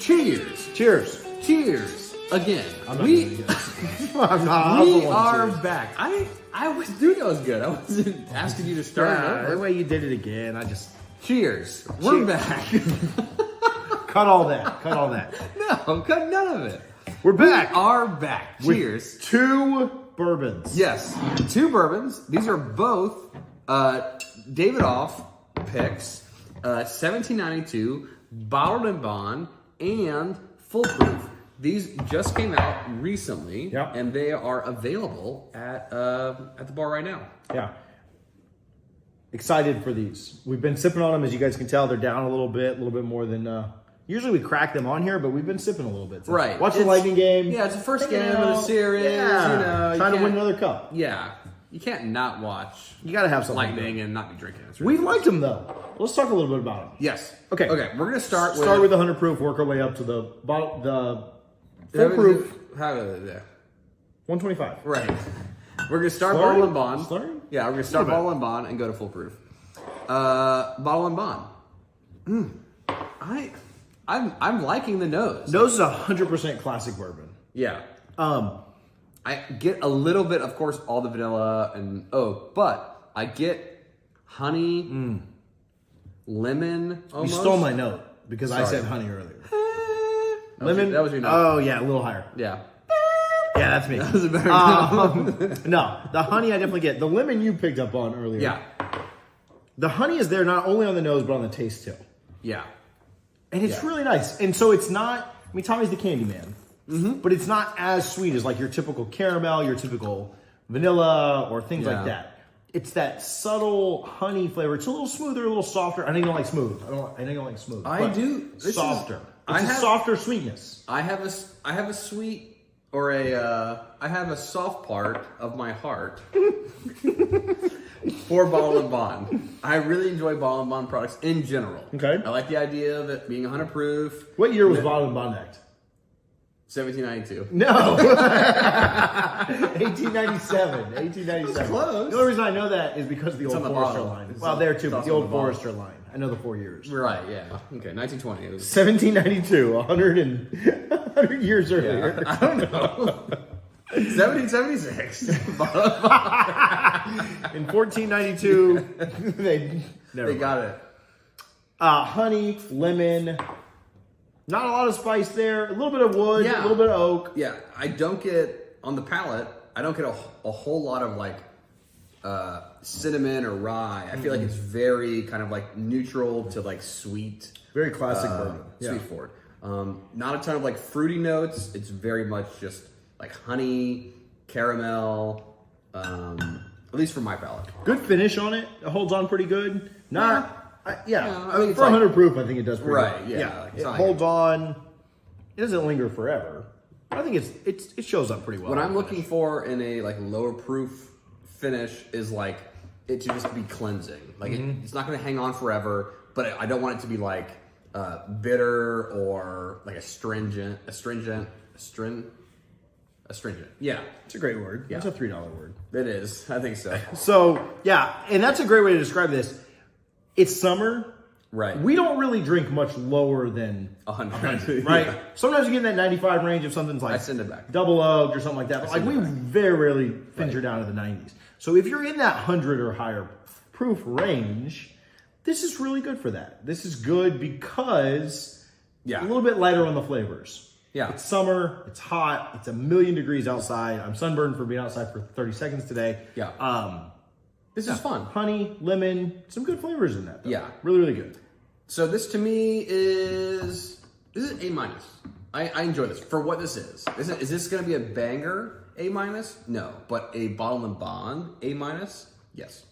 Cheers. Cheers. Cheers. Again. I'm not doing good. I'm not. We are back. I was doing that was good. I wasn't asking you to start it over. The way you did it again, I just... Cheers. We're back. Cut all that. Cut all that. No, cut none of it. We're back. We are back. Cheers. With 2 bourbons. Yes. 2 bourbons. These are both Davidoff picks. 1792, bottled and bond, and full proof. These just came out recently, and they are available at the bar right now. Yeah. Excited for these. We've been sipping on them, as you guys can tell. They're down a little bit more than... Usually we crack them on here, but we've been sipping a little bit. Right. Watch the Lightning game. Yeah, it's the first game of the series. Yeah. You know, trying to win another cup. Yeah. You can't not watch You got to have something. Lightning and not be drinking. It's really We liked them, though. Let's talk a little bit about them. Yes. Okay. Okay, we're going to start with... Start with the 100 proof, work our way up to the full proof. How yeah. 125. Right. We're going to start Slurry? bottle and bond. Slurry? Yeah, we're going to start bottle and bond and go to full proof. Bottle and bond. I'm liking the nose. Nose is 100% classic bourbon. Yeah. I get a little bit, of course, all the vanilla and oak, but I get honey, lemon. Almost. You stole my note because I Sorry. said honey earlier. Lemon. That was your note. Oh yeah, a little higher. Yeah. Yeah, that's me. That was a better note. No, the honey I definitely get. The lemon you picked up on earlier. Yeah. The honey is there not only on the nose but on the taste too. Yeah. And it's really nice. And so it's not. I mean, Tommy's the candy man. But it's not as sweet as like your typical caramel, your typical vanilla, or things like that. It's that subtle honey flavor. It's a little smoother, a little softer. I know you don't like smooth. I know you don't like smooth. I do. Softer. It's a softer sweetness. I have a sweet or I have a soft part of my heart for bottle and bond. I really enjoy bottle and bond products in general. Okay. I like the idea of it being 100 proof. What year was Bottle and Bond Act? 1792. No. 1897. 1897. Close. The only reason I know that is because of the old on the Forester bottle. line. It's Well, there too, it's but the also on old the bottle. Forester line. I know the 4 years. Right, yeah. Okay, 1920. It was, 1792, 100 years earlier. I don't know. 1776. In 1492, they got it. honey, lemon, not a lot of spice there. A little bit of wood, a little bit of oak. Yeah, I don't get, on the palate, I don't get a whole lot of like cinnamon or rye. I feel like it's very kind of like neutral to like sweet. Very classic bourbon. Sweet forward. Not a ton of like fruity notes. It's very much just like honey, caramel, at least for my palate. Good finish on it. It holds on pretty good. I mean, it's for 100 proof, I think it does pretty Right, good. yeah. It holds on. It doesn't linger forever. I think it shows up pretty well. What I'm looking for in a like lower proof finish is like it to just be cleansing. Like it's not going to hang on forever, but I don't want it to be like bitter or like astringent. Yeah, It's a great word. Yeah. It's a $3 word. it is. I think so. So, yeah, and that's a great way to describe this. It's summer. Right. We don't really drink much lower than 100. right? Yeah. Sometimes you get in that 95 range if something's like I send it back. double oaked or something like that. But like send we it back. very rarely venture down to the 90s. So if you're in that 100 or higher proof range, this is really good for that. This is good because a little bit lighter on the flavors. Yeah. It's summer, it's hot, it's 1,000,000 degrees outside. I'm sunburned for being outside for 30 seconds today. Yeah. This is fun. Honey, lemon, some good flavors in that though. Yeah. Really, really good. So this to me is A minus. I enjoy this for what this is. Is this going to be a banger A minus? No, but a bottle and bond A minus? Yes.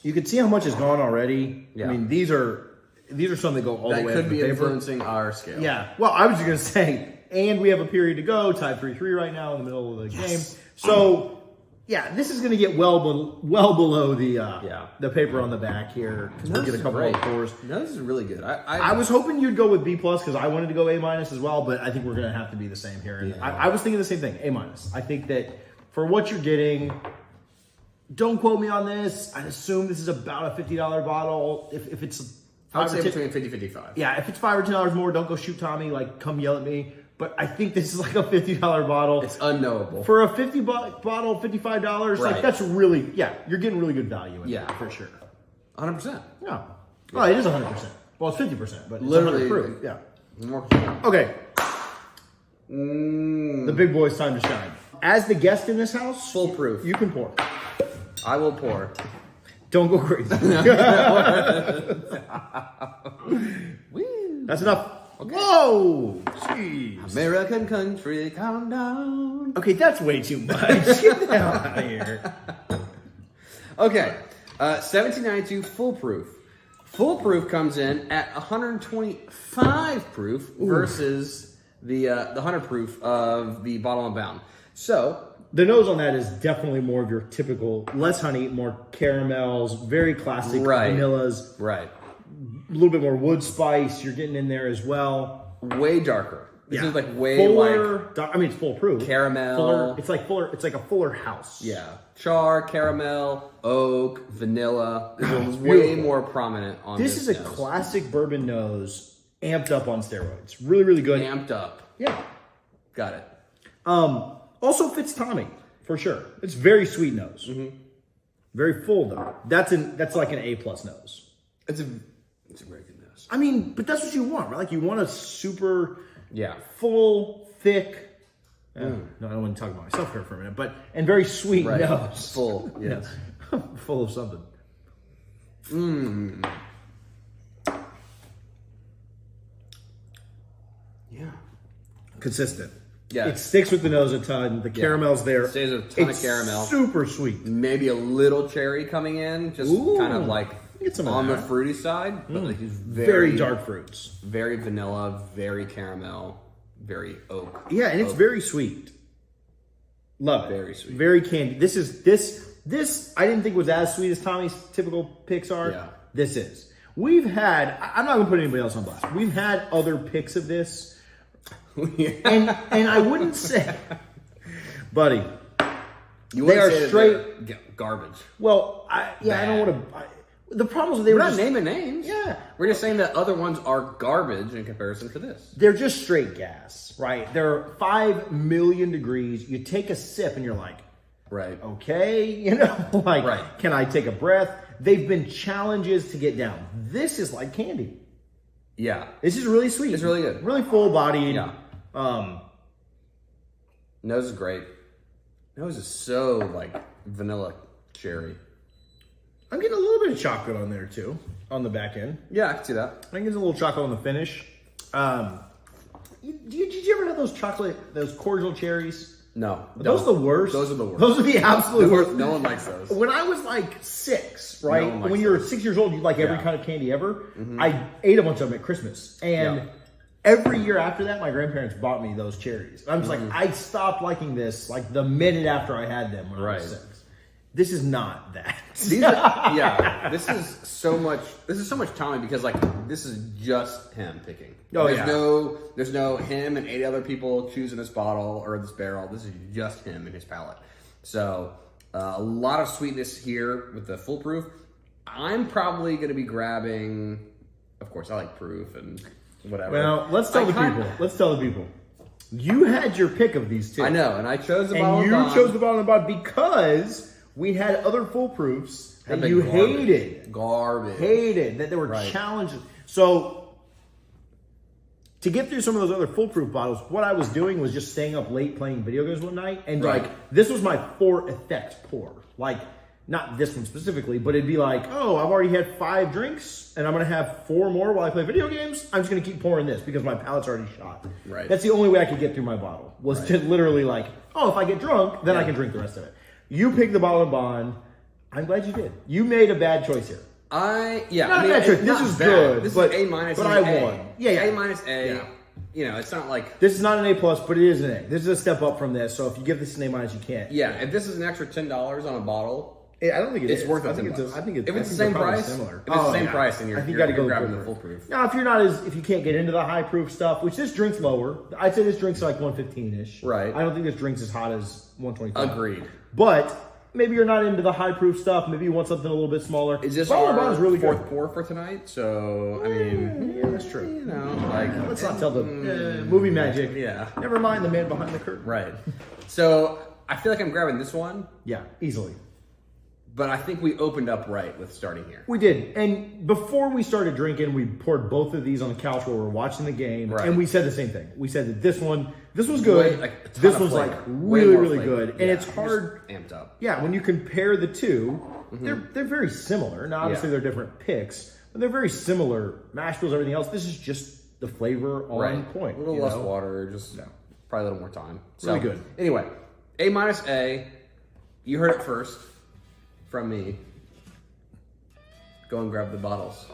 You can see how much is gone already. Yeah. I mean, these are some that go all the way That up could to be the paper. influencing our scale. Yeah. Well, I was just gonna say, and we have a period to go, tied 3-3 right now in the middle of the game. So yeah, this is gonna get well below the paper on the back here because we'll get a couple of pours. No, this is really good. I was hoping you'd go with B plus because I wanted to go A minus as well, but I think we're gonna have to be the same here. And I was thinking the same thing, A minus. I think that for what you're getting, don't quote me on this. I'd assume this is about a $50 bottle. If it's I would say between 50 $55. Yeah, if it's $5 or $10 more, don't go shoot Tommy. Like, come yell at me. But I think this is like a $50 bottle. It's unknowable. For a $50 bottle, $55, like that's really, you're getting really good value in there, for sure. 100%. Yeah. Well, it is 100%. Well, it's 50%, but it's literally 100 proof. Yeah. More. Okay. The big boy's time to shine. As the guest in this house, Foolproof. you can pour. I will pour. Don't go crazy. That's enough. Okay. Whoa! Jeez. American country, calm down. Okay, that's way too much. Get the hell out of here. Okay, 1792 foolproof. Foolproof comes in at 125 proof versus the 100 proof of the Bottle and Bond. So the nose on that is definitely more of your typical, less honey, more caramels, very classic vanillas. Right. A little bit more wood spice you're getting in there as well. Way darker. This is like way fuller, I mean, it's foolproof. Caramel. Fuller, it's like fuller. It's like a fuller house. Yeah. Char, caramel, oak, vanilla. This is way more prominent on this. This is a classic bourbon nose, amped up on steroids. Really, really good. Amped up. Yeah. Got it. Also fits Tommy, for sure. It's very sweet nose. Very full though. That's like an A+ nose. It's a very good nose. I mean, but that's what you want, right? Like you want a super full, thick. No, I don't want to talk about myself here for a minute, and very sweet nose. Full, yes. Full of something. Yeah. Consistent. Yeah. It sticks with the nose a ton. The caramel's there. Stays with a ton of caramel. Super sweet. Maybe a little cherry coming in, just kind of like on the fruity side, but like very dark fruits. Very vanilla, very caramel, very oak. Yeah, and it's very sweet. Love it. Very sweet. Very candy. This I didn't think was as sweet as Tommy's typical picks are. Yeah. This is. We've had, I'm not gonna put anybody else on blast. We've had other picks of this. And I wouldn't say, buddy, they are straight garbage. Well, I don't want to. The problem is they We're were not just naming names. Yeah, we're just saying that other ones are garbage in comparison to this. They're just straight gas, right? They're 5 million degrees. You take a sip and you're like, right, okay, can I take a breath? They've been challenges to get down. This is like candy. Yeah, this is really sweet. It's really good. Really full bodied. Yeah. Nose is great. Nose is so like vanilla cherry. I'm getting a little bit of chocolate on there too, on the back end. Yeah, I can see that. I think there's a little chocolate on the finish. Did you ever have those cordial cherries? No. Are those the worst? Those are the worst. Those are the absolute worst. No one likes those. When I was like 6, right? No one likes when you were 6 years old, you like every kind of candy ever. I ate a bunch of them at Christmas. And every year after that, my grandparents bought me those cherries. I'm just like, I stopped liking this like the minute after I had them when I was 6. This is not that. This is so much Tommy because like this is just him picking. There's no him and 8 other people choosing this bottle or this barrel. This is just him and his palate. So a lot of sweetness here with the foolproof. I'm probably going to be grabbing. Of course, I like proof and whatever. Well, let's tell the people. You had your pick of these two. I know, and I chose the bottle. And you chose the bottle and bond because we had other foolproofs that you hated. Hated that there were challenges. So to get through some of those other foolproof bottles, what I was doing was just staying up late playing video games one night, and like this was my 4 effects pour. Like not this one specifically, but it'd be like, oh, I've already had 5 drinks, and I'm gonna have 4 more while I play video games. I'm just gonna keep pouring this because my palate's already shot. Right. That's the only way I could get through my bottle was to literally like, oh, if I get drunk, then I can drink the rest of it. You picked the bottle and bond. I'm glad you did. You made a bad choice here. This is good. This is A minus. But I won. A minus A. Yeah. You know, it's not like this is not an A+, but it is an A. This is a step up from this. So if you give this an A-, you can't. Yeah, if this is an extra $10 on a bottle, I don't think it's worth it. I think if it's the same price, similar. If it's the same price, then you're grabbing the foolproof. Now, if you can't get into the high proof stuff, which this drink's lower, I'd say this drink's like 115-ish. Right. I don't think this drink's as hot as 125. Agreed. But maybe you're not into the high proof stuff. Maybe you want something a little bit smaller. Is this Bottle and our Bond is really fourth good. pour for tonight? So, I mean, Yeah, that's true. you know, like... Let's not tell the movie magic. Yeah. Never mind the man behind the curtain. Right. So, I feel like I'm grabbing this one, Yeah, easily. but I think we opened up right with starting here. We did. And before we started drinking, we poured both of these on the couch while we were watching the game. Right. And we said the same thing. We said that this was good. Way, like, a ton this of one's flavor. like Way really, more really flavor. good. And Yeah, it's hard. just amped up. Yeah, when you compare the two, they're very similar. Now, obviously, they're different picks, but they're very similar. Mash bills, everything else. This is just the flavor on point. A little less water, just probably a little more time. So, Really good. Anyway, A-A. You heard it first from me. Go and grab the bottles.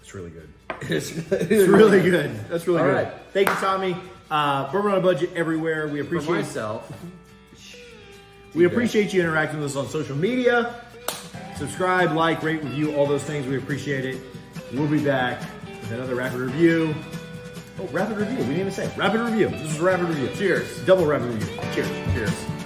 It's really good. It's It's really good. That's really All good. right. Thank you, Tommy. Bourbon on a Budget everywhere. We For appreciate myself. We appreciate you interacting with us on social media. Subscribe, like, rate, review, all those things. We appreciate it. We'll be back with another rapid review. Oh, rapid review. We didn't even say rapid review. This is a rapid review. Cheers. Double rapid review. Cheers. Cheers.